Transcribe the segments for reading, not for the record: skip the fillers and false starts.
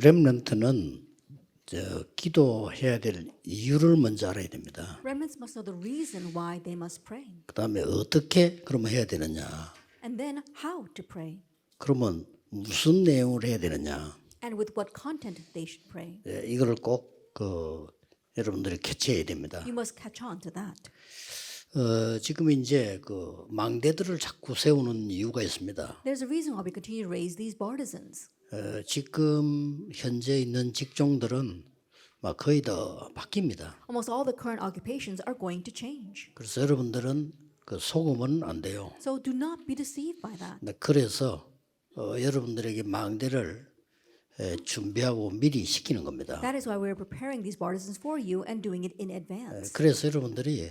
렘넌트는 기도해야 될 이유를 먼저 알아야 됩니다. Remnants must know the reason why they must pray, 그다음에 어떻게 그러면 해야 되느냐? and then how to pray, 그러면 무슨 내용을 해야 되느냐? and with what content they should pray. 이거를 꼭 여러분들이 캐치해야 됩니다. You must catch on to that. 지금 이제 망대들을 자꾸 세우는 이유가 있습니다. There's a reason why we continue to raise these partisans. 지금 현재 있는 직종들은 막 거의 다 바뀝니다. Almost all the current occupations are going to change. 그래서 여러분들은 속으면 안 돼요. So do not be deceived by that. 그래서 여러분들에게 망대를 준비하고 미리 시키는 겁니다. That is why we're preparing these partisans for you and doing it in advance. 그래서 여러분들이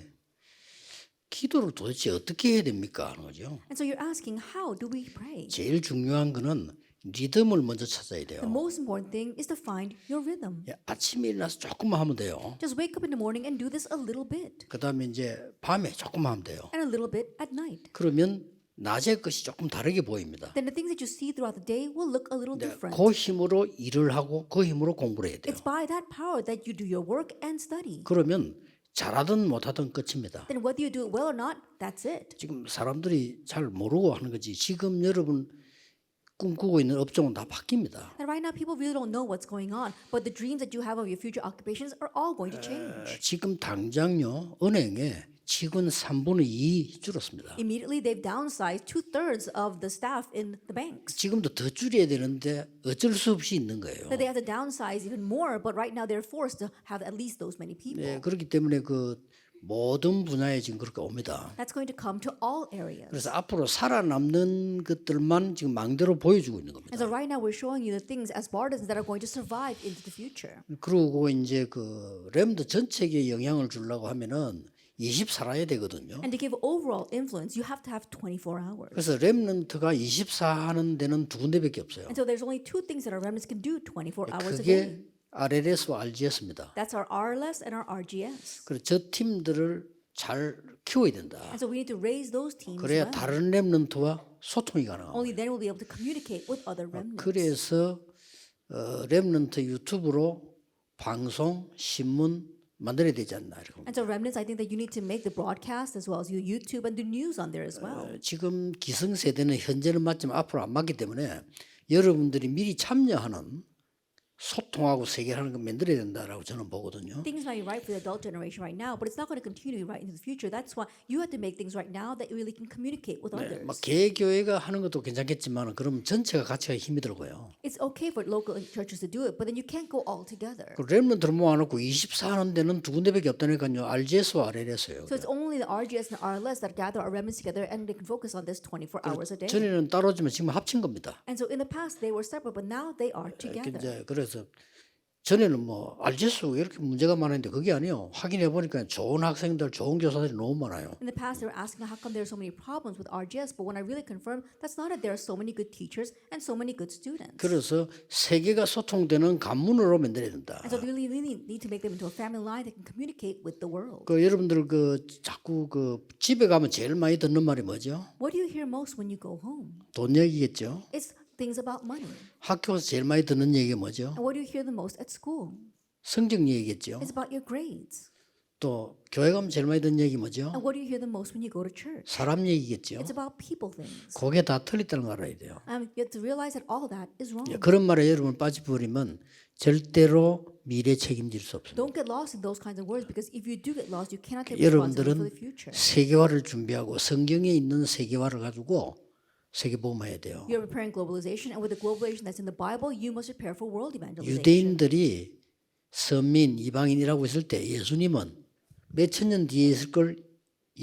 기도를 도대체 어떻게 해야 됩니까 하는 거죠. And so you're asking, how do we pray? 제일 중요한 거는 리듬을 먼저 찾아야 The 돼요. most important thing is to find your rhythm. 아침에 일어나서 조금만 하면 돼요. Just wake up in the morning and do this a little bit, 그다음에 이제 밤에 조금만 하면 돼요. and a little bit at night. 그러면 낮의 것이 조금 다르게 보입니다. Then the things that you see throughout the day will look a little different. 그 힘으로 일을 하고 그 힘으로 공부를 해야 돼요. It's by that power that you do your work and study. 그러면 잘하든 못하든 끝입니다. Then whether you do it well or not, that's it. 지금 사람들이 잘 모르고 하는 거지. 지금 여러분 꿈꾸고 있는 업종은 다 바뀝니다. And right now, people really don't know what's going on, but the dreams that you have of your future occupations are all going to change. 지금 당장요 은행에 직원 3분의 2 줄었습니다. Immediately, they've downsized 2/3 of the staff in the banks. 지금도 더 줄여야 되는데 어쩔 수 없이 있는 거예요. That they have to downsize even more, but right now they're forced to have at least those many people. 그렇기 때문에 모든 분야에 지금 그렇게 옵니다. That's going to come to all areas. 그래서 앞으로 살아남는 것들만 지금 망대로 보여주고 있는 겁니다. And so right now we're showing you the things as partisans that are going to survive into the future. 그리고 이제 렘드 전체에 영향을 주려고 하면은 20 살아야 되거든요. And to give overall influence, you have to have 24 hours. 그래서 렘넌트가 24 하는 데는 두 군데밖에 없어요. And so there's only two things that our remnants can do 24 hours a 그게 day. RLS와 RGS입니다. That's our RLS and our RGS. 그래서 저 팀들을 잘 키워야 된다. And so we need to raise those teams 그래야 well. 다른 렘넌트와 소통이 가능합니다. Only then we'll be able to communicate with other remnants. 그래서 렘넌트 유튜브로 방송, 신문 만들어야 되지 않나 이렇게 봅니다. And so remnants, I think that you need to make the broadcast as well as your YouTube and the news on there as well. 지금 기성세대는 현재는 맞지만 앞으로 안 맞기 때문에 여러분들이 미리 참여하는 소통하고 세계하는 걸 만들어야 된다라고 저는 보거든요. Things might be right for the adult generation right now, but it's not going to continue to be right into the future. That's why you have to make things right now that really can communicate with others. 막 개교회가 하는 것도 괜찮겠지만 그럼 전체가 같이 하기 힘이 들고요. It's okay for local churches to do it, but then you can't go all together. 렘넌트를 모아놓고 24 하는 데는 두 군데밖에 없다니까요. RGS와 RLS예요. So it's only the RGS and RLS that gather our remnants together and they can focus on this 24 hours a day. 전에는 따로지만 지금 합친 겁니다. And so in the past they were separate, but now they are together. 그래서 전에는 RGS 이렇게 문제가 많았는데 그게 아니에요. 확인해 보니까 좋은 학생들, 좋은 교사들이 너무 많아요. In the past, they were asking how come there are so many problems with RGS, but when I really confirmed, that's not it. There are so many good teachers and so many good students. 그래서 세계가 소통되는 관문으로 만들어야 된다. And so we really need to make them into a family line that can communicate with the world. 여러분들 자꾸 집에 가면 제일 많이 듣는 말이 뭐죠? What do you hear most when you go home? 돈 얘기겠죠. It's things about money. 학교에서 제일 많이 듣는 얘기가 뭐죠? And what do you hear the most at school? 성적 얘기겠죠. It's about your grades. 또 교회 가면 제일 많이 듣는 얘기 뭐죠? And what do you hear the most when you go to church? 사람 얘기겠죠. It's about people things. 그게 다 틀렸다는 걸 알아야 돼요. You have to realize that all that is wrong. 그런 말에 여러분 빠져버리면 절대로 미래 책임질 수 없습니다. Don't get lost in those kinds of words because if you do get lost, you cannot take responsibility for 여러분들은 the future. 세계화를 준비하고 성경에 있는 세계화를 가지고 세계복음해야 돼요. You're preparing globalization, and with the globalization that's in the Bible, you must prepare for world evangelization. 유대인들이 선민, 이방인이라고 있을 때 예수님은 몇천 년 뒤에 있을 걸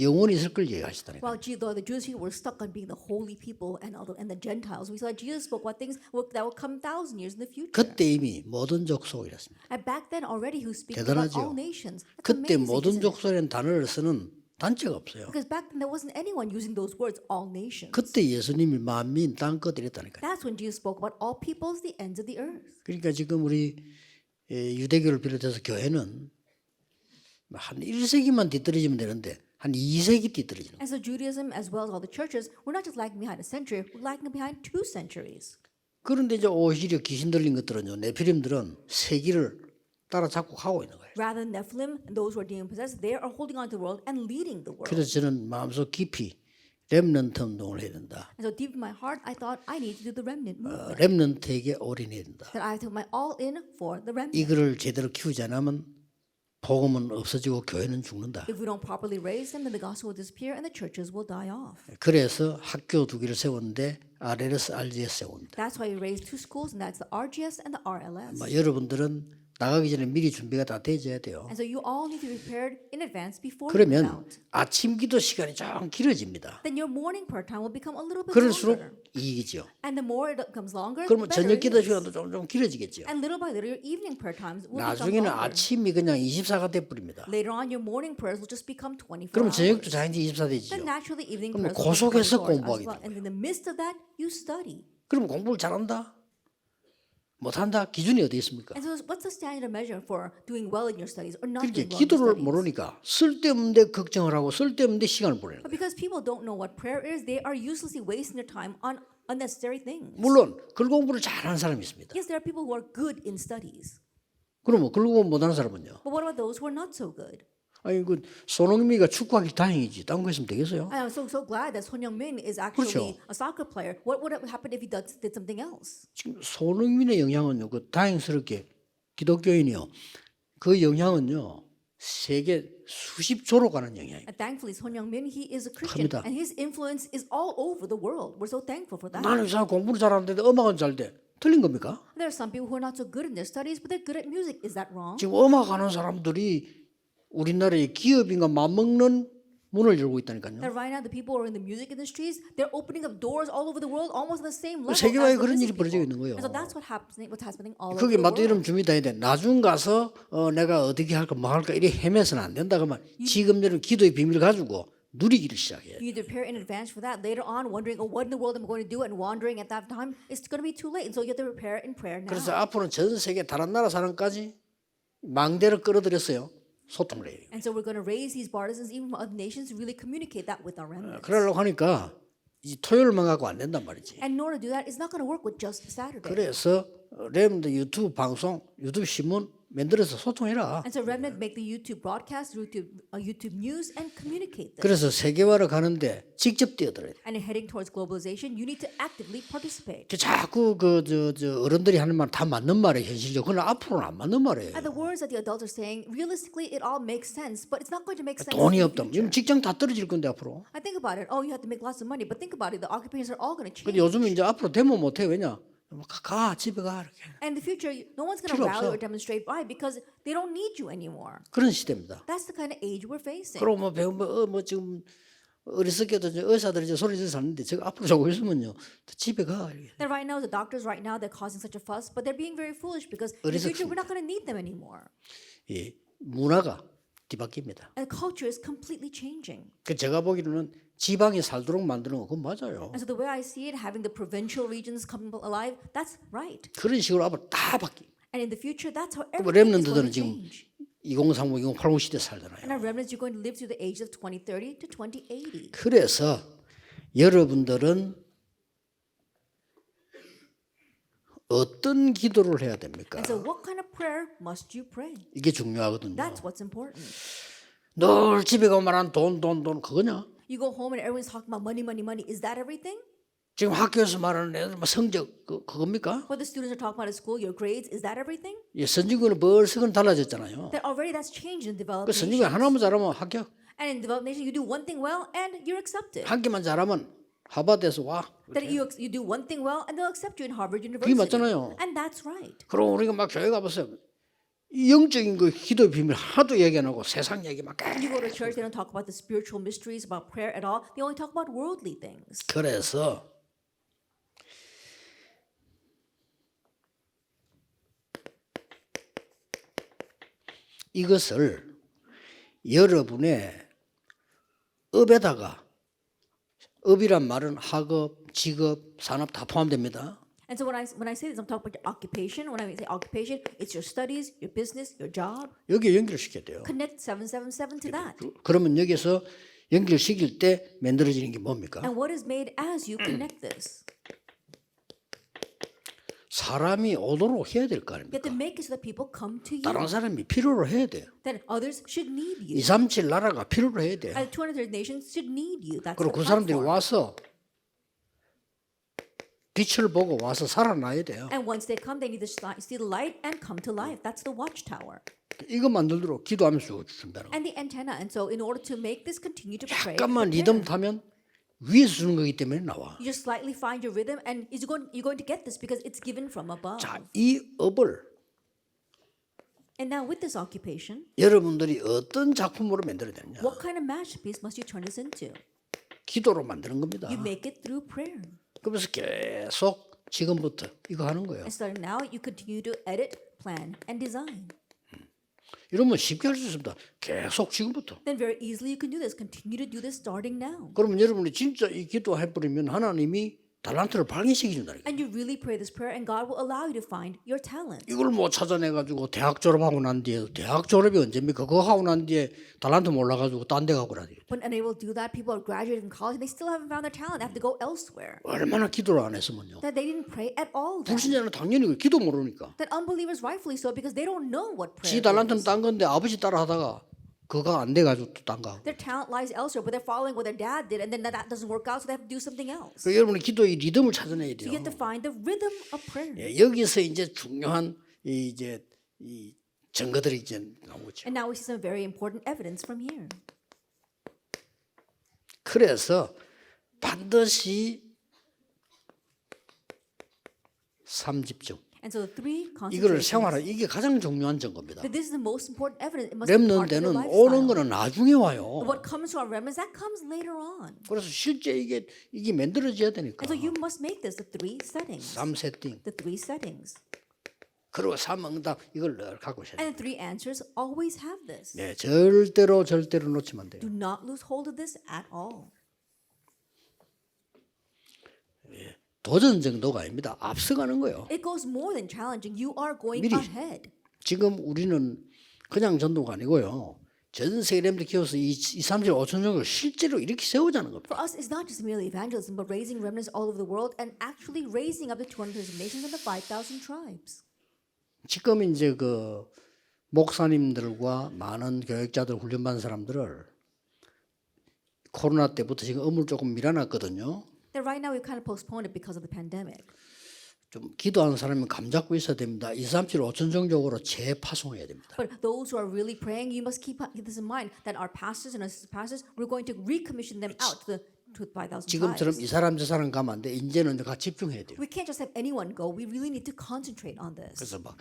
영원히 있을 걸 얘기하시다니까. While the Jewish people were stuck on being the holy people and the Gentiles, we saw that Jesus spoke about things that will come 1,000 years in the future. 그때 이미 모든 족속이랬습니다. And back then already, he was speaking about 대단하죠. all nations. That's 그때 amazing, 모든 isn't it? 족속이라는 단어를 쓰는 단체가 없어요. Because back then there wasn't anyone using those words, all nations. 그때 예수님이 만민 땅끝 이랬다니까요. That's when Jesus spoke about all peoples, the ends of the earth. 그러니까 지금 우리 유대교를 비롯해서 교회는 한 1세기만 뒤떨어지면 되는데 한 2세기 뒤떨어지는 거예요. And so Judaism, as well as all the churches, we're not just lagging behind a century, we're lagging behind 2 centuries. 그런데 이제 오히려 귀신 들린 것들은요, 네피림들은 세기를 따라잡고 가고 있는 거예요. Rather than Nephilim and those who are demon possessed, they are holding on to the world and leading the world. 그래서 저는 마음속 깊이 렘넌트 운동을 해야 된다. And so deep in my heart, I thought I need to do the remnant movement. 렘넌트에게 올인해야 된다. That I took my all in for the remnant. 이거를 제대로 키우지 않으면 복음은 없어지고 교회는 죽는다. If we don't properly raise them, then the gospel will disappear and the churches will die off. 그래서 학교 두 개를 세웠는데 RLS, RGS 세웁니다. That's why we raised two schools, and that's the RGS and the RLS. 여러분들은 나가기 전에 미리 준비가 다 되어야 돼요. And so you all need to be prepared in advance before you come 그러면 out. 아침 기도 시간이 좀 길어집니다. Then your morning prayer time will become a little bit 그럴수록 longer. 이익이죠. And the more it becomes longer, the 그러면 better 저녁 it 기도 is. 시간도 좀 길어지겠죠. And little by little, your evening prayer times will become 나중에는 longer. 아침이 그냥 24가 돼버립니다. Later on, your morning prayers will just become 24 그러면 저녁도 hours. 자연히 24 되지요. Then naturally, evening 그럼 prayers 그 will become 속에서 24 hours as 공부하게 well. And in the midst of that, you study. 그럼 공부를 잘한다? 못한다? 기준이 어디 있습니까? And so what's the standard measure for doing well in your studies or not 그렇게 doing well in your 기도를 studies? 모르니까 쓸데없는데 걱정을 하고 쓸데없는데 시간을 보내는 But 거예요. because people don't know what prayer is, they are uselessly wasting their time on unnecessary things. 물론 글 공부를 잘하는 사람이 있습니다. Yes, there are people who are good in studies. 그러면 글 공부 못하는 사람은요? But what about those who are not so good? 아니 그 손흥민이가 축구하기 다행이지. 딴 거 했으면 되겠어요? I am so glad that Son Heung-min is actually 그렇죠. a soccer player. What would have happened if he did something else? 지금 손흥민의 영향은요. 그 다행스럽게 기독교인이요. 그 영향은요. 세계 수십조로 가는 영향이에요. And thankfully, Son Heung-min, he is a Christian, 큽니다. and his influence is all over the world. We're so thankful for that. 나는 이 사람 공부를 잘하는데 음악은 잘 돼. 틀린 겁니까? There are some people who are not so good in their studies, but they're good at music. Is that wrong? 지금 음악 하는 사람들이 우리나라의 기업인가 맞먹는 문을 열고 있다니까요. That right now, the people who are in the music industries, they're opening up doors all over the world, almost on the same level. 세계화에 as the 그런 music 일이 벌어지고 people. 있는 거예요. And so that's what's happening all 그게 over the 맞도 이름 world. 준비 다 해야 돼. 나중 가서 내가 어떻게 할까 뭐 할까 이래 헤매서는 안 된다. 그러면 지금 여러분 기도의 비밀 가지고 누리기를 시작해요. You need to prepare in advance for that. Later on, wondering, oh, what in the world am I going to do? And wandering at that time, it's going to be too late. And so you have to prepare in prayer now. 그래서 앞으로는 전 세계 다른 나라 사람까지 망대를 끌어들였어요. 소통을 해요. And so we're going to raise these partisans even from other nations to really communicate that with our remnants. 그러려고 하니까 이 토요일만 갖고 안 된단 말이지. And in order to do that, it's not going to work with just Saturday. 그래서 렘드 유튜브 방송, 유튜브 신문 만들어서 소통해라. And so remnant make the YouTube broadcast, YouTube news, and communicate this. 그래서 세계화를 가는데 직접 뛰어들어야 돼. And in heading towards globalization, you need to actively participate. 자꾸 저 어른들이 하는 말 다 맞는 말이에요. 현실적으로. 그러나 앞으로는 안 맞는 말이에요. And the words that the adults are saying, realistically, it all makes sense, but it's not going to make sense. 돈이 in the 없다. future. 지금 직장 다 떨어질 건데 앞으로. I think about it. Oh, you have to make lots of money, but think about it. The occupations are all going to change. 근데 요즘은 이제 앞으로 데모 못 해. 왜냐? 가 집에 가 이렇게. And in the future, no one's going to 필요 rally 없어. or demonstrate why because they don't need you anymore. 그런 시대입니다. That's the kind of age we're facing. 그리고 뭐 배우 뭐 지금 어리석게도 의사들이 이제 소리 지르서 하는데 제가 앞으로 저거 있으면요 집에 가 이렇게. And right now, the doctors right now they're causing such a fuss, but they're being very foolish because in the future we're not going to need them anymore. 이 문화가 뒤바뀝니다. And culture is completely changing. 그 제가 보기로는 지방이 살도록 만드는 거 그건 맞아요. And so the way I see it, having the provincial regions come alive, that's right. 그런 식으로 앞으로 다 바뀌. And in the future, that's how 그럼 everything is going 렘넌트들은 to 지금 change. 2030, 2080 시대 살잖아요. And our remnants, you're going to live through the age of 2030 to 2080. 그래서 여러분들은 어떤 기도를 해야 됩니까? And so what kind of prayer must you pray? 이게 중요하거든요. That's what's important. 늘 집에 가면 말하는 돈 그거냐? You go home and everyone's talking about money, money, money. Is that everything? 지금 학교에서 말하는 애들 뭐 성적 그겁니까? What the students are talking about at school, your grades, is that everything? 예, 선진국은 벌써 그건 달라졌잖아요. That already that's changed in developed 그 선진국 nations. 하나만 잘하면 합격, And in developed nations, you do one thing well and you're accepted. 한 개만 잘하면 하버드에서 와. That you do one thing well and they'll accept you in Harvard 그게 University. 맞잖아요. And that's right. 그럼 우리가 막 교회 가보세요. 이 영적인 그 기도의 비밀 하도 얘기 안 하고 세상 얘기만 You go to church, they don't talk about the spiritual mysteries, about prayer at all. They only talk about worldly things. 그래서 이것을 여러분의 업에다가 업이란 말은 학업, 직업, 산업 다 포함됩니다. And so when I say this, I'm talking about your occupation. When I say occupation, it's your studies, your business, your job. 여기에 연결시켜야 돼요. Connect 777 to that. 그러면 여기서 연결시킬 때 만들어지는 게 뭡니까? And what is made as you connect this? 사람이 오도록 해야 될 거 You have to 아닙니까? make it so that people come to you. 다른 사람이 필요로 해야 돼요. That others should need you. 237 나라가 필요로 해야 돼요. And 230 nations should need you. That's 그리고 the 그 사람들이 platform. 와서 빛을 보고 와서 살아나야 돼요. And once they come, they need to see the light and come to life. That's the watchtower. 이거 만들도록 기도하면서 준다는 거예요. And the antenna. And so in order to make this continue to pray, 잠깐만 리듬 타면 위에서 주는 거기 때문에 나와. you just slightly find your rhythm and you're going to get this because it's given from above. 자, 이 업을 And now with this occupation, 여러분들이 어떤 작품으로 만들어야 되느냐? what kind of masterpiece must you turn this into? 기도로 만드는 겁니다. You make it through prayer. 그러면서 계속 지금부터 이거 하는 거예요. And starting now, you continue to edit, plan, and design. 이러면 쉽게 할 수 있습니다. 계속 지금부터. Then very easily you can do this. Continue to do this starting now. 그러면 여러분이 진짜 이 기도해 버리면 하나님이 달란트를 발견시켜 준다니까. And you really pray this prayer and God will allow you to find your talent. 이걸 못 찾아내 가지고 대학 졸업하고 난 뒤에 대학 졸업이 언제입니까? 그거 하고 난 뒤에 달란트 몰라 가지고 딴 데 가고 그러지. When unable to do that, people are graduating from college and they still haven't found their talent. They have to go elsewhere. 얼마나 기도를 안 했으면요. That they didn't pray at all. Then. 불신자는 당연히 기도 모르니까. That unbelievers rightfully so because they don't know what prayer 지 달란트는 is. 딴 건데 아버지 따라 하다가 그거 안 돼 가지고 또 딴 거. Their talent lies elsewhere, but they're following what their dad did, and then that doesn't work out, so they have to do something else. 그 여러분이 기도의 리듬을 찾아내야 So 돼요. you have to find the rhythm of prayer. 예, 여기서 이제 중요한 이 증거들이 이제 나오죠. And now we see some very important evidence from here. 그래서 반드시 3집중. And so the three 이거를 concentrations. 생활하 이게 가장 중요한 증거입니다. That this is the most important evidence. It must be part of 렘넌트는 your 오는 lifestyle. 거는 나중에 와요. What comes to our remnants, that comes later on. 그래서 실제 이게 만들어져야 되니까. And so you must make this the three settings. 3세팅. The three settings. 그리고 3응답 이걸 늘 갖고 있어야 돼요. And the three answers always have this. 네, 절대로 놓치면 안 돼요. Do not lose hold of this at all. 도전 정도가 아닙니다. 앞서가는 거예요. It goes more than challenging. You are going 미리- ahead. 지금 우리는 그냥 전도가 아니고요. 전 세계 렘들 키워서 2,3절 5천 정을 실제로 이렇게 세우자는 겁니다. For us, it's not just merely evangelism, but raising remnants all over the world and actually raising up the 230 nations and the 5,000 tribes. 지금 이제 그 목사님들과 많은 교육자들 훈련받은 사람들을 코로나 때부터 지금 업무를 조금 밀어놨거든요. That right now we've kind of postponed it because of the pandemic. 좀 기도하는 사람은 감 잡고 있어야 됩니다. 237 5천 정적으로 재파송해야 됩니다. But those who are really praying, you must keep this in mind that our pastors and assistant pastors, we're going to recommission them out to the 5,000 지금처럼 tribes. 이 사람 저 사람 가면 안 돼. 이제는 같이 집중해야 돼요. We can't just have anyone go. We really need to concentrate on this. 그래서 막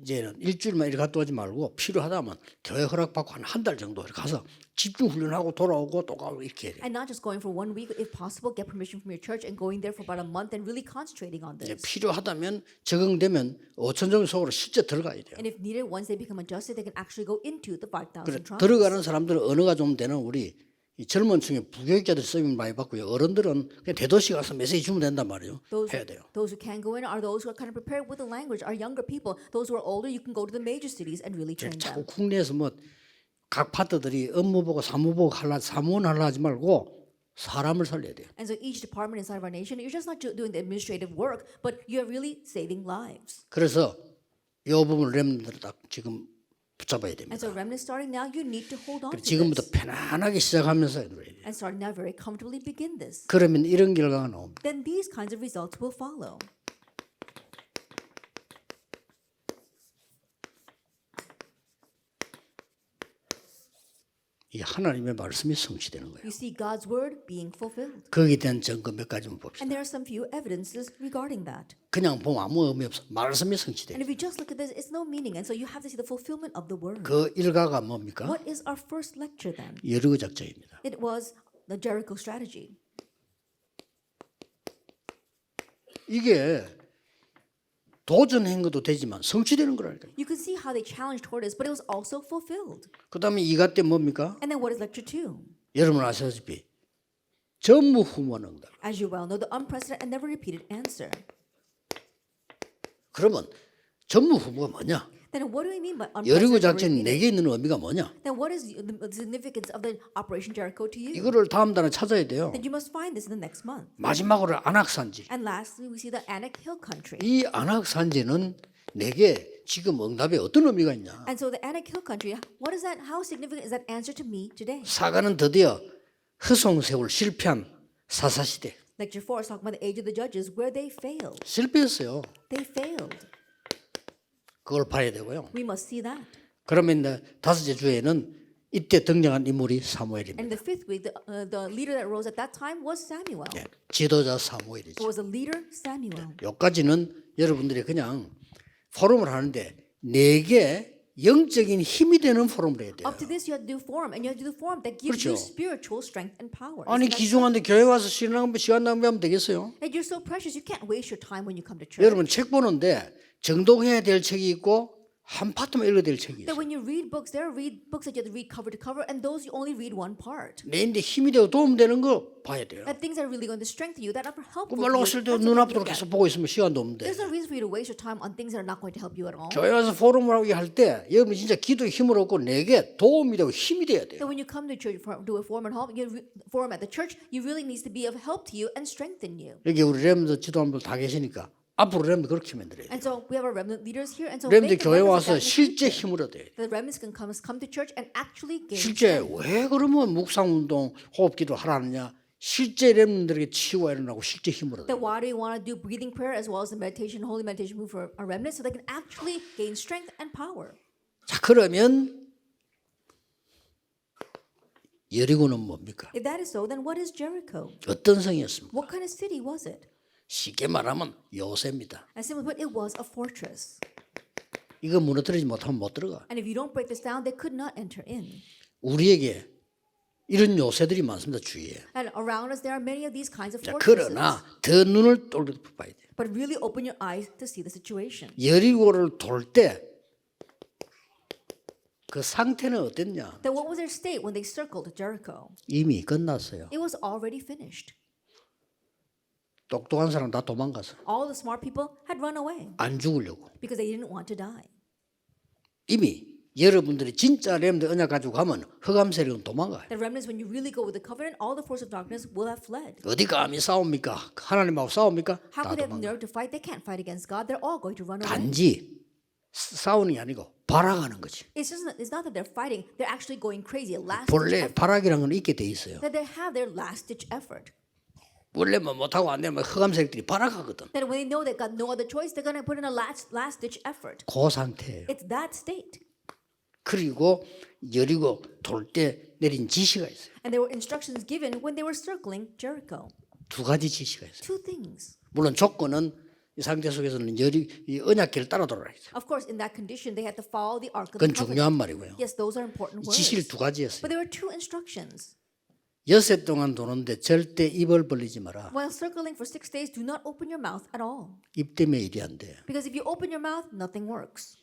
이제는 일주일만 이렇게 갔다 오지 말고 필요하다면 교회 허락받고 한 달 정도 이렇게 가서 집중 훈련하고 돌아오고 또 가고 이렇게 해야 돼요. And not just going for 1 week, if possible, get permission from your church and going there for about a month and really concentrating on 이제 this. 필요하다면 적응되면 5천 정 속으로 실제 들어가야 돼요. And if needed, once they become adjusted, they can actually go into the 5,000 그래, tribes. 들어가는 사람들은 언어가 좀 되는 우리 이 젊은 층에 부교육자들 쓰임 많이 받고요. 어른들은 그냥 대도시 가서 메시지 주면 된단 말이에요. 해야 돼요. Those who can go in are those who are kind of prepared with the language, are younger people. Those who are older, you can go to the major cities and really train 자꾸 them. 국내에서 뭐 각 파트들이 업무 보고 사무 보고 사무원 하려 하지 말고 사람을 살려야 돼요. And so each department inside of our nation, you're just not doing the administrative work, but you're really saving lives. 그래서 이 부분을 렘들을 딱 지금 붙잡아야 And 됩니다. so remnants starting now, you need to hold on to 지금부터 this. 편안하게 시작하면서 해야 돼요. And starting now, very comfortably begin this. 그러면 이런 결과가 나옵니다. Then these kinds of results will follow. 이 하나님의 말씀이 성취되는 거예요. You see God's word being fulfilled. 거기에 대한 증거 몇 가지만 봅시다. And there are some few evidences regarding that. 그냥 보면 아무 의미 없어. 말씀이 성취돼요. And if you just look at this, it's no meaning. And so you have to see the fulfillment of the word. 그 일가가 뭡니까? What is our first lecture then? 여러 작전입니다. It was the Jericho strategy. 이게 도전한 것도 되지만 성취되는 거라니까요. You can see how they challenged toward this, but it was also fulfilled. 그 다음에 이가 때 뭡니까? And then what is lecture 2? 여러분 아시다시피 전무후무한 응답. As you well know, the unprecedented and never repeated answer. 그러면 전무후무가 뭐냐? Then what do we mean by 여리고 unprecedented 작전이 repeated? 내게 있는 의미가 뭐냐? Then what is the significance of the Operation Jericho to you? 이거를 다음 달에 찾아야 돼요. Then you must find this in the next month. 마지막으로 안악산지. And lastly, we see the Anak Hill country. 이 안악산지는 내게 지금 응답에 어떤 의미가 있냐? And so the Anak Hill country, what is that? How significant is that answer to me today? 사가는 드디어 허송세월 실패한 사사시대. Lecture 4 is talking about the age of the judges where they failed. 실패했어요. They failed. 그걸 봐야 되고요. We must see that. 그러면 이제 다섯째 주에는 이때 등장한 인물이 사무엘입니다. And in the fifth week, the leader that rose at that time was Samuel. 예, 지도자 It 사무엘이죠. was a leader, Samuel. 여기까지는 여러분들이 그냥 포럼을 하는데 내게 영적인 힘이 되는 포럼을 해야 돼요. Up to this, you have to do forum, and you have to do forum that gives you 그렇죠. spiritual strength and power. 아니 Isn't that 기중한데 교회 와서 시간 낭비하면 되겠어요? And you're so precious, you can't waste your time when you come to church. 여러분 책 보는데 정독해야 될 책이 있고 한 파트만 읽어야 될 책이 That 있어요. when you read books, there are books that you have to read cover to cover, and those you only read one part. 내인데 힘이 되고 도움되는 거 봐야 돼요. That things that are really going to strengthen you, that are helpful 그 to 말로 you. 없을 때 That's what you 눈앞으로 look at. 계속 보고 있으면 시간도 없는데 There's no reason for you to waste your time on things that are not going to help you at all. 교회 와서 포럼을 하게 할 때 여러분 진짜 기도에 힘을 얻고 내게 도움이 되고 힘이 돼야 돼요. So when you come to church for do a forum at home, forum at the church, you really needs to be of help to you and strengthen you. 여기 우리 렘드 지도원들 다 계시니까 앞으로 렘드 그렇게 만들어야 돼요. And so we have our remnant leaders here, and so 렘드 make the 교회 remnants 와서 of that 실제 힘을 얻어야 돼요. the remnants can come to church and actually gain 실제 strength. 왜 그러면 묵상운동 호흡기도 하라느냐 실제 렘들에게 치유가 일어나고 실제 힘을 얻어요. Then why do we want to do breathing prayer as well as the meditation, holy meditation move for our remnants so they can actually gain strength and power? 자 그러면 여리고는 뭡니까? If that is so, then what is Jericho? 어떤 성이었습니까? What kind of city was it? 쉽게 말하면 요새입니다. As simply put, it was a fortress. 이거 무너뜨리지 못하면 못 들어가. And if you don't break this down, they could not enter in. 우리에게 이런 요새들이 많습니다. 주위에. And around us, there are many of these kinds of 자, fortresses. 그러나 더 눈을 돌려 봐야 돼. But really open your eyes to see the situation. 여리고를 돌 때 그 상태는 어땠냐? Then what was their state when they circled Jericho? 이미 끝났어요. It was already finished. 똑똑한 사람 다 도망가서 All the smart people had run away 안 죽으려고. because they didn't want to die. 이미 여러분들이 진짜 렘드 언약 가지고 가면 흑암 세력은 도망가요. The remnants, when you really go with the covenant, all the force of darkness will have fled. 어디 감히 싸웁니까? 하나님하고 싸웁니까? How 다 could they have 도망가. nerve to fight? They can't fight against God. They're all going to run away. 단지 싸우는 게 아니고 발악하는 거지. It's not that they're fighting. They're actually going crazy. A last ditch 본래 effort. 발악이라는 건 있게 돼 있어요. That they have their last ditch effort. 원래 뭐 못하고 안 되면 흑암 세력들이 발악하거든. That when they know they got no other choice, they're going to put in a last ditch effort. 그 상태예요. It's that state. 그리고 여리고 돌 때 내린 지시가 있어요. And there were instructions given when they were circling Jericho. 두 가지 지시가 있어요. Two things. 물론 조건은 이 상태 속에서는 이 언약궤를 따라 돌아야 돼. Of course, in that condition, they had to follow the ark of 그건 the covenant. 중요한 말이고요. Yes, those are important words. 지시를 두 가지였어요. But there were two instructions. 여섯 동안 도는데 절대 입을 벌리지 마라. While circling for 6 days, do not open your mouth at all. 입 때문에 일이 안 돼. Because if you open your mouth, nothing works.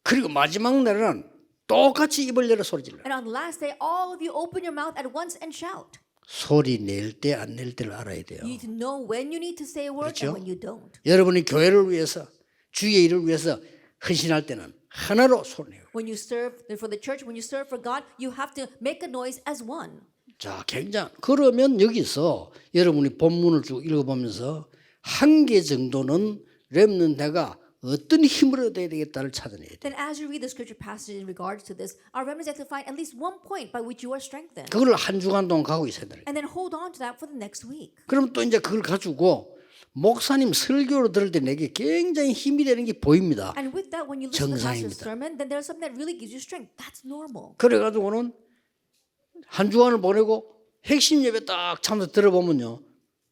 그리고 마지막 날에는 똑같이 입을 열어 소리 질러. And on the last day, all of you open your mouth at once and shout. 소리 낼 때 안 낼 때를 알아야 돼요. You need to know when you need to say a word 그렇죠? and when you don't. 여러분이 교회를 위해서 주의 일을 위해서 헌신할 때는 하나로 소리내요. When you serve for the church, when you serve for God, you have to make a noise as one. 자, 굉장히 그러면 여기서 여러분이 본문을 쭉 읽어보면서 한 개 정도는 렘넌트가 어떤 힘을 얻어야 되겠다를 찾아내야 돼. Then as you read the scripture passage in regards to this, our remnants have to find at least one point by which you are strengthened. 그걸 한 주간 동안 가고 있어야 돼. And then hold on to that for the next week. 그럼 또 이제 그걸 가지고 목사님 설교를 들을 때 내게 굉장히 힘이 되는 게 보입니다. And with that, when you listen to the pastor's 정상입니다. sermon, then there's something that really gives you strength. That's normal. 그래가지고는 한 주간을 보내고 핵심 예배 딱 참석 들어보면요.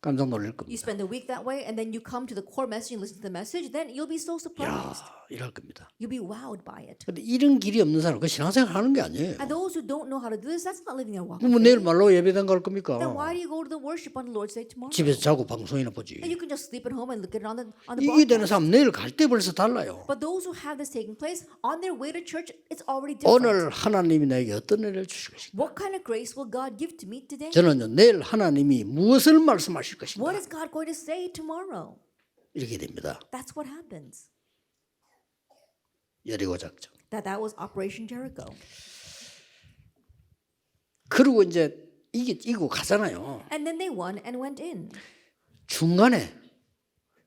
깜짝 놀랄 You 겁니다. spend the week that way, and then you come to the core message and listen to the message, then you'll be so surprised. 이럴 겁니다. You'll be wowed by it. 근데 이런 길이 없는 사람 그 신앙생활 하는 게 아니에요. And those who don't know how to do this, that's not living their walk. 그러면 내일 말로 예배당 갈 겁니까? Then why do you go to the worship on the Lord's Day tomorrow? 집에서 자고 방송이나 보지. And you can just sleep at home and look at it on the 이게 되는 broadcast. 사람 내일 갈 때 벌써 달라요. But those who have this taking place on their way to church, it's already 오늘 different. 하나님이 나에게 어떤 은혜를 주실 것인가? What kind of grace will God give to me today? 저는요 내일 하나님이 무엇을 말씀하실 것인가? What is God going to say tomorrow? 이렇게 됩니다. That's what happens. 여리고 작전. That was Operation Jericho. 그리고 이제 이게 이고 가잖아요. And then they won and went in. 중간에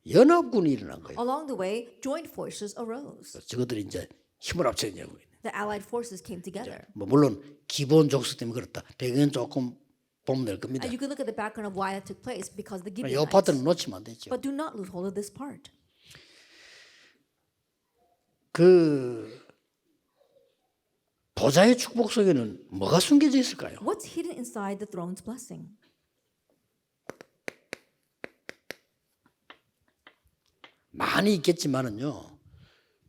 연합군이 일어난 거예요. Along the way, joint forces arose. 저것들이 이제 힘을 합쳤냐고. The Allied forces came together. 뭐 물론 기본 족속 때문에 그렇다. 배경은 조금 보면 될 겁니다. And you can look at the background of why that took place because the 이 Gibeonites. 파트는 놓치면 안 되죠. But do not lose hold of this part. 그 보좌의 축복 속에는 뭐가 숨겨져 있을까요? What's hidden inside the throne's blessing? 많이 있겠지만은요.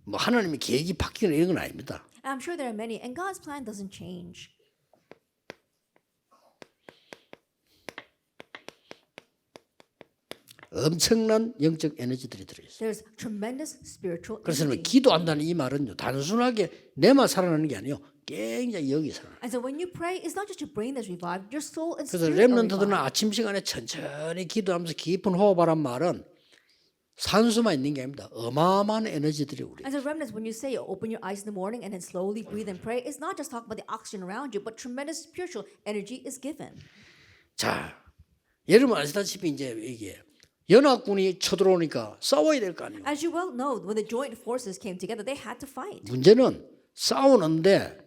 뭐 하나님의 계획이 바뀌는 이런 건 아닙니다. I'm sure there are many, and God's plan doesn't change. 엄청난 영적 에너지들이 들어있어요. There's tremendous spiritual 그래서 energy. 기도한다는 이 말은요. 단순하게 내만 살아나는 게 아니에요. 굉장히 영이 살아나. And so when you pray, it's not just your brain that's revived, your soul and 그래서 spirit are 렘넌트들은 revived. 아침 시간에 천천히 기도하면서 깊은 호흡하란 말은 산수만 있는 게 아닙니다. 어마어마한 에너지들이 우리. And so remnants, when you say you open your eyes in the morning and then slowly breathe and pray, it's not just talking about the oxygen around you, but tremendous spiritual energy is given. 자, 여러분 아시다시피 이제 이게 연합군이 쳐들어오니까 싸워야 될 거 아니에요. As you well know, when the joint forces came together, they had to fight. 문제는 싸우는데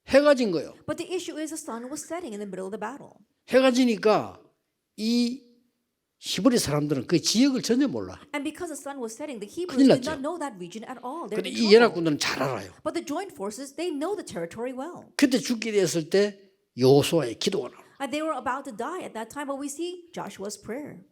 해가 진 거예요. But the issue is the sun was setting in the middle of the battle. 해가 지니까 이 히브리 사람들은 그 지역을 전혀 몰라. And because the sun was setting, the Hebrews 큰일 did 났죠. not know that region at all. They're 근데 in 이 trouble. 연합군들은 잘 알아요. But the joint forces, they know the territory well. 그때 죽게 됐을 때 여호수아의 기도가 나와. And they were about to die at that time, but we see Joshua's prayer.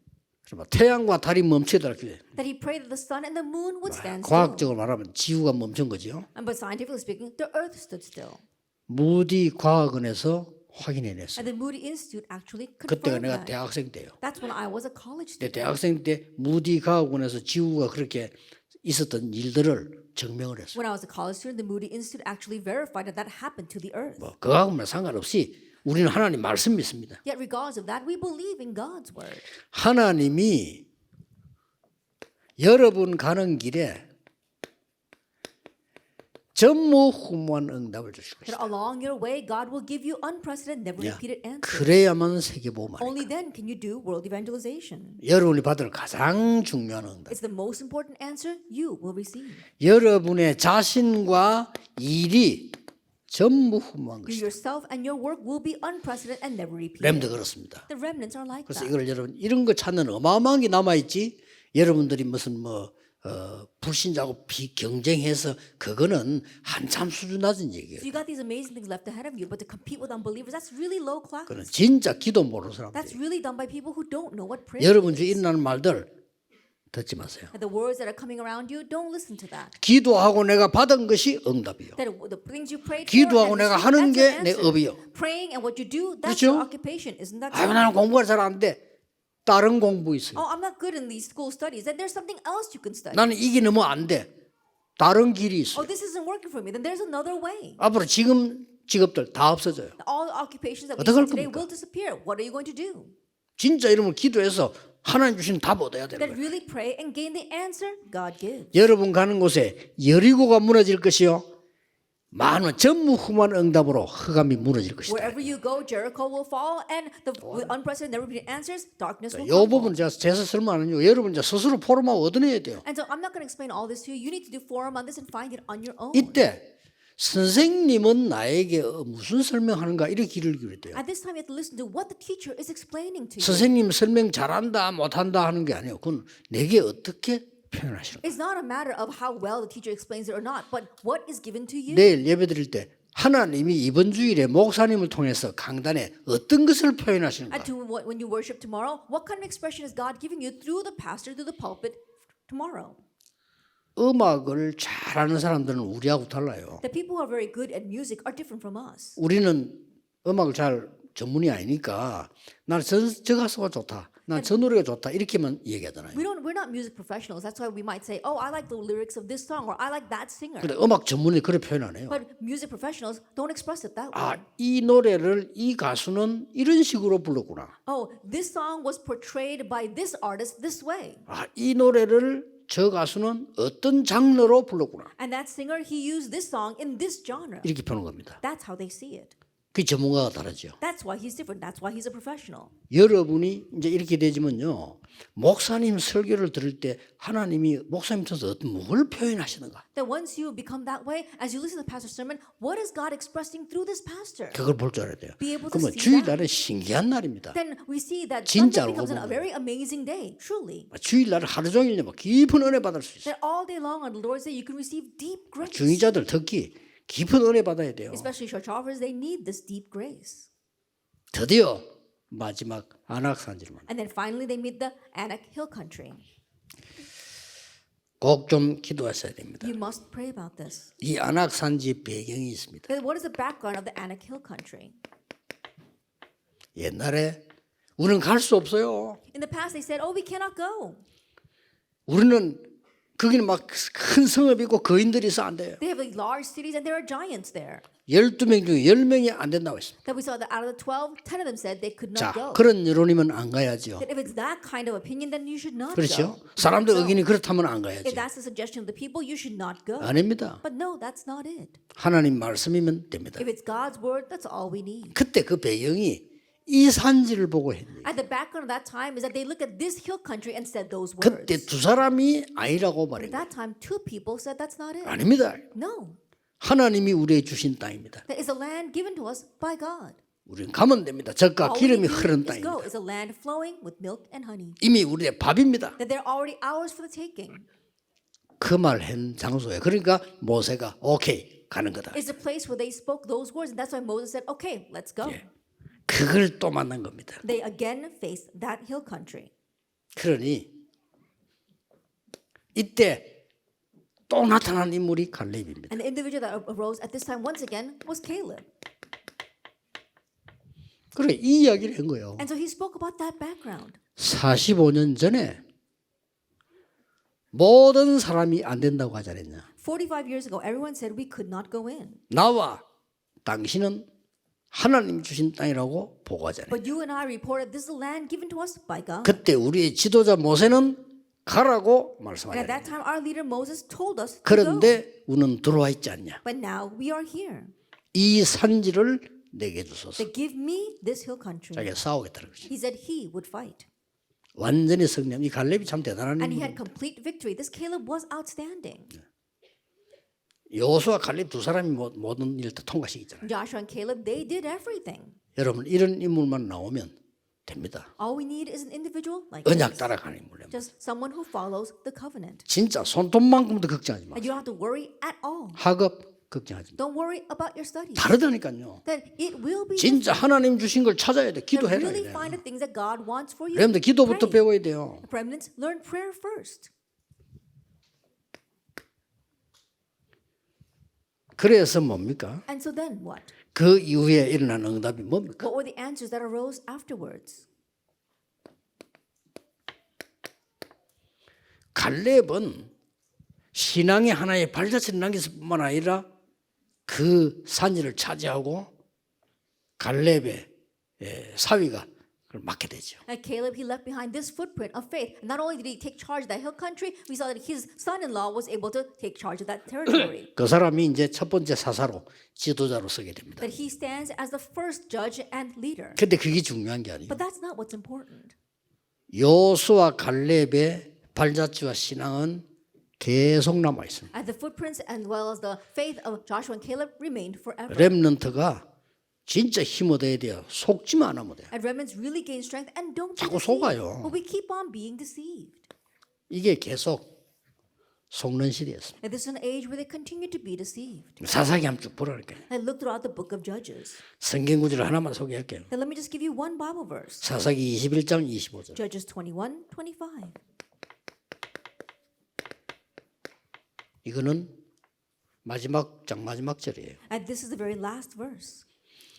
태양과 달이 멈춰달라 그래. That he prayed that the sun and the moon would stand still. 과학적으로 말하면 지구가 멈춘 거죠. And but scientifically speaking, the earth stood still. 무디 과학원에서 확인해냈어. And the Moody Institute actually 그때가 confirmed 내가 that. 대학생 때요. That's when I was a college 내 student. 대학생 때 무디 과학원에서 지구가 그렇게 있었던 일들을 증명을 했어. When I was a college student, the Moody Institute actually verified that that happened to the earth. 뭐 그거하고는 상관없이 우리는 하나님 말씀 믿습니다. Yet regardless of that, we believe in God's word. 하나님이 여러분 가는 길에 전무후무한 응답을 주실 That 것이다. along your way, God will give you unprecedented, never repeated answers. 그래야만 세계복음을 하니까. Only then can you do world evangelization. 여러분이 받을 가장 중요한 응답. It's the most important answer you will receive. 여러분의 자신과 일이 전무후무한 You 것이다. yourself and your work will be unprecedented and never repeated. 렘도 그렇습니다. The remnants are like 그래서 that. 이걸 여러분 이런 거 찾는 어마어마한 게 남아 있지. 여러분들이 무슨 불신자하고 경쟁해서 그거는 한참 수준 낮은 얘기예요. So you got these amazing things left ahead of you, but to compete with unbelievers, that's really low class. 그는 진짜 기도 모르는 That's 사람들. really done by people who don't know what prayer 여러분 is. 주에 일어나는 말들 듣지 마세요. And the words that are coming around you, don't listen to that. 기도하고 내가 받은 것이 응답이요. That the things you prayed for 기도하고 and 내가 received, 하는 that's your 게 내 answer. 업이요. Praying and what you do, that's 그렇죠? your occupation. Isn't that 아유 so? 나는 공부가 잘 안 돼. 다른 공부 있어요. Oh, I'm not good in these school studies. Then there's something else you can study. 나는 이게 너무 안 돼. 다른 길이 있어요. Oh, this isn't working for me. Then there's another way. 앞으로 지금 직업들 다 없어져요. All occupations that we 어떡할 see today 겁니까? will disappear. What are you going to do? 진짜 이러면 기도해서 하나님 주신 답 얻어야 되는 Then 거예요. really pray and gain the answer God gives. 여러분 가는 곳에 여리고가 무너질 것이요. 많은 전무후무한 응답으로 흑암이 무너질 것이다. Wherever you go, Jericho will fall, and with unprecedented, never repeated answers, darkness will 이 come. 부분 제가 제사 설명하는요. 여러분 이제 스스로 포럼하고 얻어내야 돼요. And so I'm not going to explain all this to you. You need to do forum on this and find it on your own. 이때 선생님은 나에게 무슨 설명하는가 이렇게 귀를 기울여야 돼요. At this time, you have to listen to what the teacher is explaining to you. 선생님 설명 잘한다 못한다 하는 게 아니에요. 그건 내게 어떻게 표현하시는 거예요. It's not a matter of how well the teacher explains it or not, but what is given to you. 내일 예배 드릴 때 하나님이 이번 주일에 목사님을 통해서 강단에 어떤 것을 표현하시는가. And to when you worship tomorrow, what kind of expression is God giving you through the pastor, through the pulpit tomorrow? 음악을 잘하는 사람들은 우리하고 달라요. The people who are very good at music are different from us. 우리는 음악을 잘 전문이 아니니까 나는 저 가수가 좋다. 난 저 노래가 좋다. 이렇게만 얘기하잖아요. We're not music professionals. That's why we might say, "Oh, I like the lyrics of this song," or "I like that singer." 근데 음악 전문이 그래 표현 안 해요. But music professionals don't express it that way. 아, 이 노래를 이 가수는 이런 식으로 불렀구나. Oh, this song was portrayed by this artist this way. 아, 이 노래를 저 가수는 어떤 장르로 불렀구나. And that singer, he used this song in this genre. 이렇게 보는 겁니다. That's how they see it. 그 전문가가 다르죠. That's why he's different. That's why he's a professional. 여러분이 이제 이렇게 되지만요. 목사님 설교를 들을 때 하나님이 목사님 통해서 어떤 뭘 표현하시는가? That once you become that way, as you listen to the pastor's sermon, what is God expressing through this pastor? 그걸 볼 줄 알아야 돼요. Be able to 그러면 see 주일날은 신기한 날입니다. Then we see that Sunday 진짜로 becomes a 보면. very amazing day, truly. 주일날은 하루 종일 막 깊은 은혜 받을 수 있어요. That all day long on the Lord's day, you can receive deep grace. 중위자들 특히 깊은 은혜 받아야 돼요. Especially church offers, they need this deep grace. 드디어 마지막 안악산지를 만나. And then finally, they meet the Anak Hill Country. 꼭 좀 기도하셔야 됩니다. You must pray about this. 이 안악산지 배경이 있습니다. Then what is the background of the Anak Hill Country? 옛날에 우리는 갈 수 없어요. In the past, they said, "Oh, we cannot go." 우리는 거기는 막 큰 성읍이고 거인들이 있어 안 돼요. They have like large cities, and there are giants there. 12명 중에 10명이 안 된다고 했습니다. That we saw that out of the 12, 10 of them said they could 자, not go. 그런 여론이면 안 가야죠. That if it's that kind of opinion, then you should not 그렇죠? go. 사람들 So, 의견이 그렇다면 안 가야죠. if that's the suggestion of the people, you should not go. 아닙니다. But no, that's not it. 하나님 말씀이면 됩니다. If it's God's word, that's all we need. 그때 그 배경이 이 산지를 보고 했네요. And the background of that time is that they looked at this hill country and said those 그때 words. 두 사람이 아니라고 At 말해요. that time, two people said that's not it. 아닙니다. No. 하나님이 우리에게 주신 땅입니다. That is a land given to us by God. 우리는 가면 됩니다. 젖과 All we 기름이 need 흐르는 is go. 땅입니다. It's a land flowing with milk and honey. 이미 우리의 밥입니다. That they're already ours for the taking. 그 말한 장소에 그러니까 모세가 오케이 가는 거다. It's a place where they spoke those words, and that's why Moses said, "Okay, let's go." 그걸 또 만난 겁니다. They again faced that hill country. 그러니 이때 또 나타난 인물이 갈렙입니다. And the individual that arose at this time once again was Caleb. 그래 이 이야기를 한 거예요. And so he spoke about that background. 45년 전에 모든 사람이 안 된다고 하지 않았냐. 45 years ago, everyone said we could not go in. 나와 당신은 하나님 주신 땅이라고 보고하잖아요. But you and I reported this is a land given to us by God. 그때 우리의 지도자 모세는 가라고 And at 말씀하잖아요. that time, our leader Moses told us to go. 그런데 우리는 들어와 있지 않냐. But now we are here. 이 산지를 내게 주소서. That give me this hill country. 자기가 싸우겠다는 거죠. He said he would fight. 완전히 승리함. 이 갈렙이 참 대단한 And he had 인물입니다. complete victory. This Caleb was outstanding. 여호수아 갈렙 두 사람이 모든 일을 다 통과시키잖아요. Joshua and Caleb, they did everything. 여러분 이런 인물만 나오면 됩니다. All we need is an individual like 언약 this. 따라가는 인물입니다. Just someone who follows the covenant. 진짜 손톱만큼도 걱정하지 마. And you don't have to worry at all. 학업 걱정하지 마. Don't worry about your studies. 다르다니까요. That it will be 진짜 하나님 주신 걸 찾아야 돼. different. 기도해라. Really 이래. find the things that God wants for you. 여러분들 기도부터 Pray. 배워야 돼요. Remnants, learn prayer first. 그래서 뭡니까? And so then what? 그 이후에 일어난 응답이 뭡니까? What were the answers that arose afterwards? 갈렙은 신앙의 하나의 발자취를 남겼을 뿐만 아니라 그 산지를 차지하고 갈렙의 사위가 그걸 맡게 되죠. And Caleb, he left behind this footprint of faith. And not only did he take charge of that hill country, we saw that his son-in-law was able to take charge of that territory. 그 사람이 이제 첫 번째 사사로 지도자로 서게 됩니다. That he stands as the first judge and leader. 근데 그게 중요한 게 아니에요. But that's not what's important. 여호수아 갈렙의 발자취와 신앙은 계속 남아 있습니다. And the footprints as well as the faith of Joshua and Caleb remained forever. 렘넌트가 진짜 힘 얻어야 돼요. 속지만 않으면 돼요. And remnants really gain strength and don't be 자꾸 deceived. 속아요. But we keep on being deceived. 이게 계속 속는 시대였습니다. And this is an age where they continue to be deceived. 사사기 한번 쭉 보라니까요. And look throughout the book of Judges. 성경 구절을 하나만 소개할게요. Then let me just give you one Bible verse. 사사기 21장 25절. Judges 21, 25. 이거는 마지막 장 마지막 절이에요. And this is the very last verse.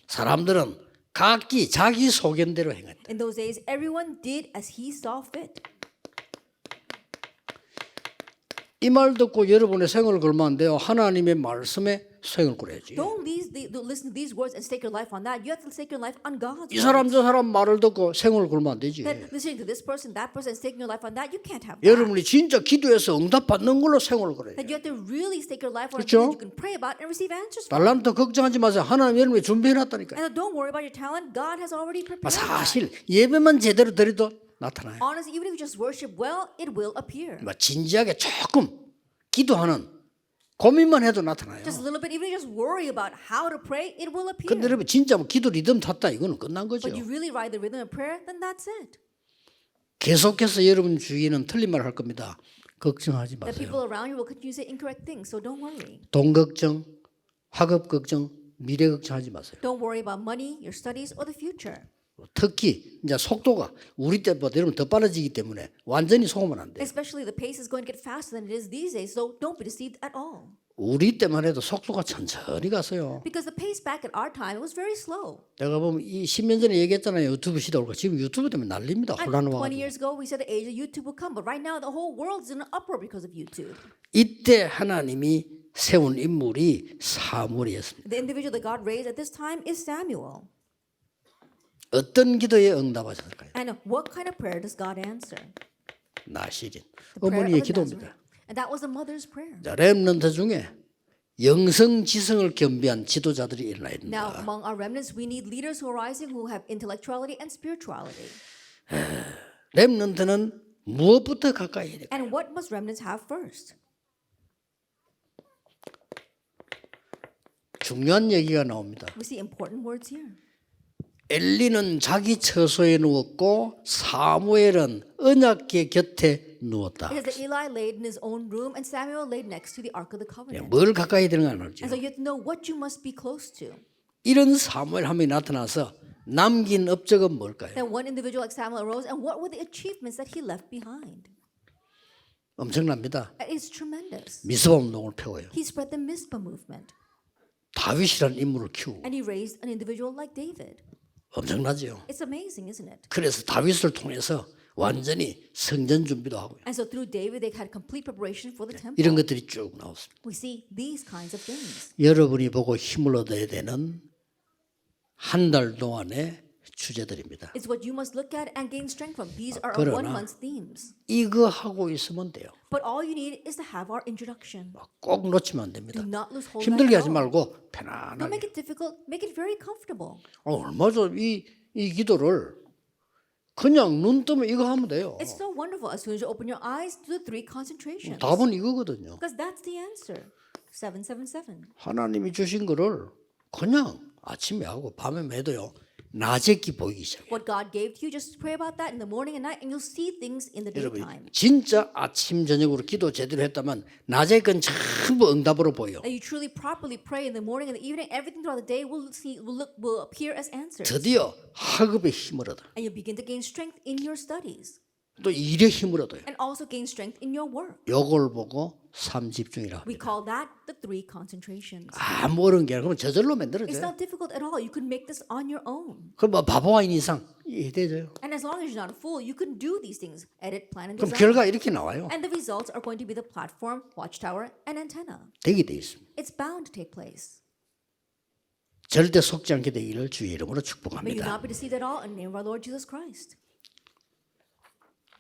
사람들은 각기 자기 소견대로 행했다. In those days, everyone did as he saw fit. 이 말 듣고 여러분의 생각을 걸면 안 돼요. 하나님의 말씀에 생을 꾸려야지. Don't listen to these words and stake your life on that. You have to stake your life on God's 이 사람 words. 저 사람 말을 듣고 생을 굴면 안 되지. That listening to this person, that person, and staking your life on that, you can't have that. 여러분이 진짜 기도해서 응답 받는 걸로 생을 꾸려야 That 돼. you have to really stake your life on 그렇죠? things you can pray about and receive answers from. 달란트 걱정하지 마세요. 하나님 여러분이 준비해놨다니까요. And don't worry about your talent. God has already prepared that. 사실 예배만 제대로 드려도 나타나요. Honestly, even if you just worship well, it will appear. 진지하게 조금 기도하는 고민만 해도 나타나요. Just a little bit, even if you just worry about how to pray, it will appear. 근데 여러분 진짜 뭐 기도 리듬 탔다 이거는 끝난 거죠. But you really ride the rhythm of prayer, then that's it. 계속해서 여러분 주위에는 틀린 말 할 겁니다. 걱정하지 The 마세요. people around you will continue to say incorrect things, so don't worry. 돈 걱정, 학업 걱정, 미래 걱정하지 마세요. Don't worry about money, your studies, or the future. 특히 이제 속도가 우리 때보다 여러분 더 빠르지기 때문에 완전히 속으면 안 돼요. Especially the pace is going to get faster than it is these days, so don't be deceived at all. 우리 때만 해도 속도가 천천히 갔어요. Because the pace back at our time was very slow. 내가 보면 이 10년 전에 얘기했잖아요. 유튜브 시대 올 거. 지금 유튜브 때문에 난립니다. And 혼란 20 와가지고. years ago, we said the age of YouTube would come, but right now the whole world is in an uproar because of YouTube. 이때 하나님이 세운 인물이 사무엘이었습니다. The individual that God raised at this time is Samuel. 어떤 기도에 응답하셨을까요? And what kind of prayer does God answer? 나시린 The prayer 어머니의 of a 기도입니다. Nazarene. And that was the mother's prayer. 자, 렘넌트 중에 영성지성을 겸비한 지도자들이 일어나야 Now, 된다. among our remnants, we need leaders who are rising who have intellectuality and spirituality. 렘넌트는 무엇부터 가까이 해야 될까요? And what must remnants have first? 중요한 얘기가 나옵니다. We see important words here. 엘리는 자기 처소에 누웠고 사무엘은 언약궤 곁에 누웠다. It says that Eli laid in his own room and Samuel laid next to the Ark of the Covenant. 뭘 가까이 되는 건 알죠. And so you have to know what you must be close to. 이런 사무엘 한 명이 나타나서 남긴 업적은 뭘까요? Then one individual like Samuel arose, and what were the achievements that he left behind? 엄청납니다. It's tremendous. 미스바 운동을 펴고요. He spread the Mizpah movement, 다윗이라는 인물을 키우고 and he raised an individual like David. 엄청나죠. It's amazing, isn't it? 그래서 다윗을 통해서 완전히 성전 준비도 하고요. And so through David, they had complete preparation for the temple. 이런 것들이 쭉 나왔습니다. We see these kinds of things. 여러분이 보고 힘을 얻어야 되는 한 달 동안의 주제들입니다. It's what you must look at and gain strength from. These are our 그러나 1 month's themes. 이거 하고 있으면 돼요. But all you need is to have our introduction. 꼭 놓치면 안 됩니다. Do not lose hold of 힘들게 하지 that at all. 말고 Don't 편안하게. make it difficult. Make it very comfortable. 얼마 전이 기도를 그냥 눈 뜨면 이거 하면 돼요. It's so wonderful. As soon as you open your eyes to the 3 concentrations. 답은 이거거든요. Because that's the answer. 777. 하나님이 주신 거를 그냥 아침에 하고 밤에 해도요. 낮에 기 보이기 시작해요. What God gave to you, just pray about that in the morning and night, and you'll see things in the 여러분 daytime. 진짜 아침 저녁으로 기도 제대로 했다면 낮에 건 전부 응답으로 보여. And you truly properly pray in the morning and the evening, everything throughout the day will appear as answers. 드디어 학업에 힘을 얻어. And you begin to gain strength in your studies. 또 일에 힘을 얻어요. And also gain strength in your work. 요걸 보고 삼집중이라 We 합니다. call that the 3 concentrations. 아무 어려운 게 아니라 그러면 저절로 It's 만들어져요. not difficult at all. You can make this on your own. 그럼 뭐 바보 아닌 이상 이해되죠. And as long as you're not a fool, you can do these things. Edit, plan, and 그럼 design. 결과 이렇게 나와요. And the results are going to be the platform, watchtower, and antenna. 되게 돼 있습니다. It's bound to take place. 절대 속지 않게 되기를 주의 이름으로 May you 축복합니다. not be deceived at all in the name of our Lord Jesus Christ.